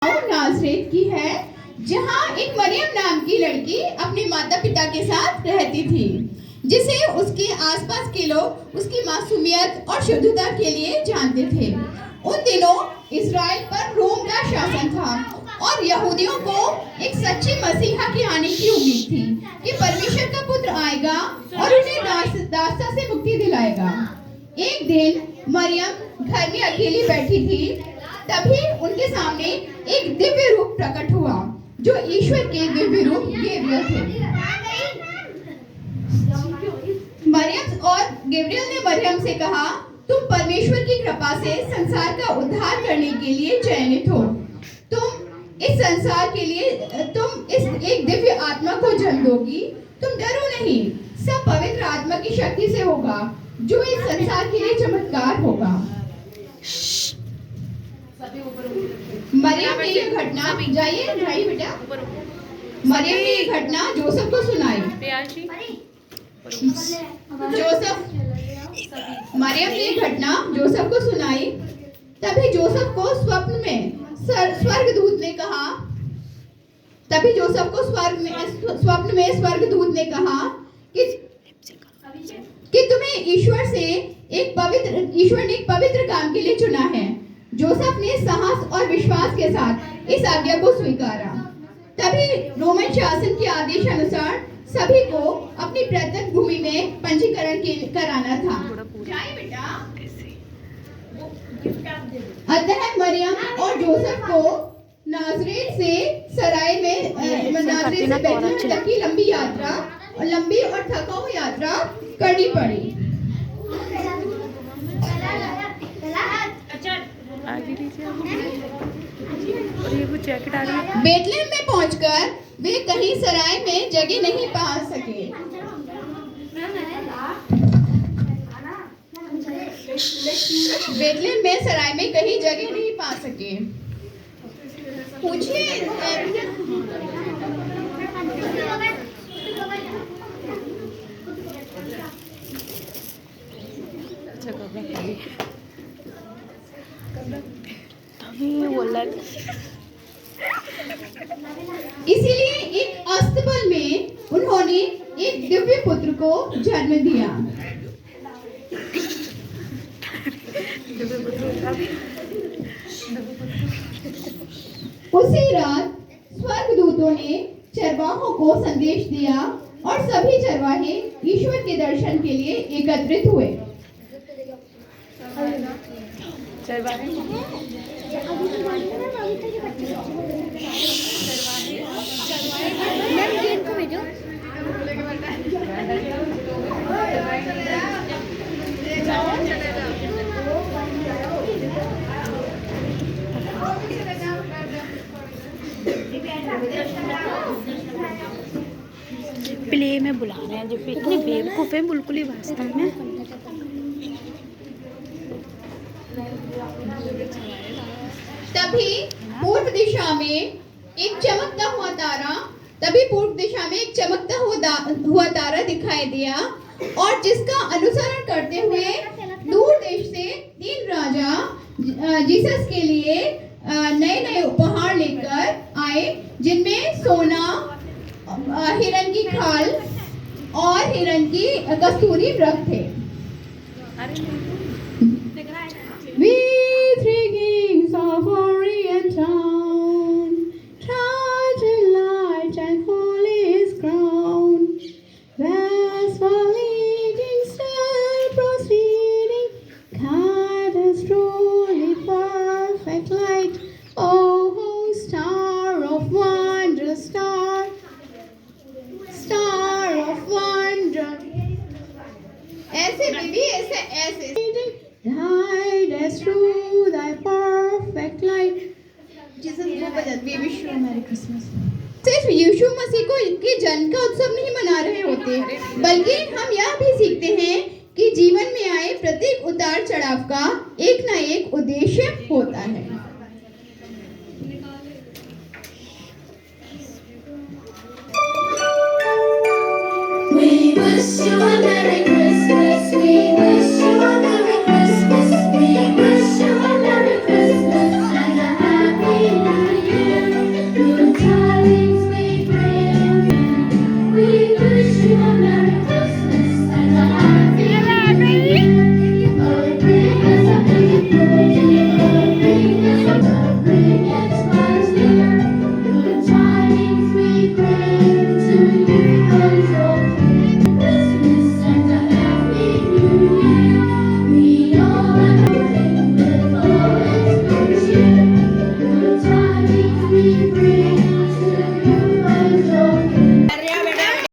नाज़रेत की है, जहाँ एक मरियम नाम की लड़की अपने माता पिता के साथ रहती थी, जिसे उसके आसपास के लोग उसकी मासूमियत और शुद्धता के लिए जानते थे। उन दिनों इज़राइल पर रोम का शासन था और यहूदियों को एक सच्चे मसीहा के आने की उम्मीद थी कि परमेश्वर का पुत्र आएगा और उन्हें दासता से मुक्ति दिलाएगा। एक दिन मरियम घर में अकेली बैठी थी, तभी उनके सामने एक दिव्य रूप प्रकट हुआ, जो ईश्वर के दिव्य रूप गैब्रियल थे। गैब्रियल ने मरियम से कहा, तुम परमेश्वर की कृपा से संसार का उद्धार करने के लिए चयनित हो। तुम इस संसार के लिए एक दिव्य आत्मा को जन्म दोगी। तुम डरो नहीं, सब पवित्र आत्मा की शक्ति से होगा, जो इस संसार के लिए चमत्कार होगा। मरियम ने यह घटना जाइए बेटा। मरियम ने यह घटना जोसेफ को सुनाई। मरियम ने यह घटना जोसेफ को सुनाई। तभी जोसेफ को स्वप्न में स्वर्गदूत ने कहा कि तुम्हें ईश्वर ने एक पवित्र काम के लिए चुना है। जोसेफ ने साहस और विश्वास के साथ इस आज्ञा को स्वीकारा। तभी रोमन शासन के आदेश अनुसार सभी को अपनी पैतृक भूमि में पंजीकरण कराना था। बेटा। अतः मरियम और जोसेफ को नाज़रेत से बेथलेहम तक की लंबी और थकाऊ यात्रा करनी पड़ी। बेथलेहम में पहुंचकर वे कहीं सराय में जगह नहीं पा सके। बेथलेहम में सराय में कहीं जगह नहीं पा सके। पूछिए इसीलिए एक अस्तबल में उन्होंने एक दिव्य पुत्र को जन्म दिया। उसी रात स्वर्गदूतों ने चरवाहों को संदेश दिया और सभी चरवाहे ईश्वर के दर्शन के लिए एकत्रित हुए। प्ले में बुला रहे हैं, जो इतनी बेवकूफ है बिल्कुल ही वास्तव में। तभी पूर्व दिशा में एक चमकता हुआ तारा दिखाई दिया, और जिसका अनुसरण करते हुए दूर देश से 3 राजा जीसस के लिए नए उपहार लेकर आए, जिनमें सोना, हिरन की खाल और हिरन की कस्तूरी मृग थे। We three kings of Orient town, charge in light and holy is crowned. Westward leading, still proceeding, guide us truly perfect light. Oh, star of wonder, star of wonder. ऐसे बेबी ऐसे guide us through thy perfect light. Jesus को बजाते, we wish you Merry Christmas. सिर्फ यीशु मसीह को के जन्म का उत्सव नहीं मना रहे होते, बल्कि हम यह भी सीखते हैं कि जीवन में आए प्रत्येक उतार चढ़ाव का एक ना एक उद्देश्य होता है।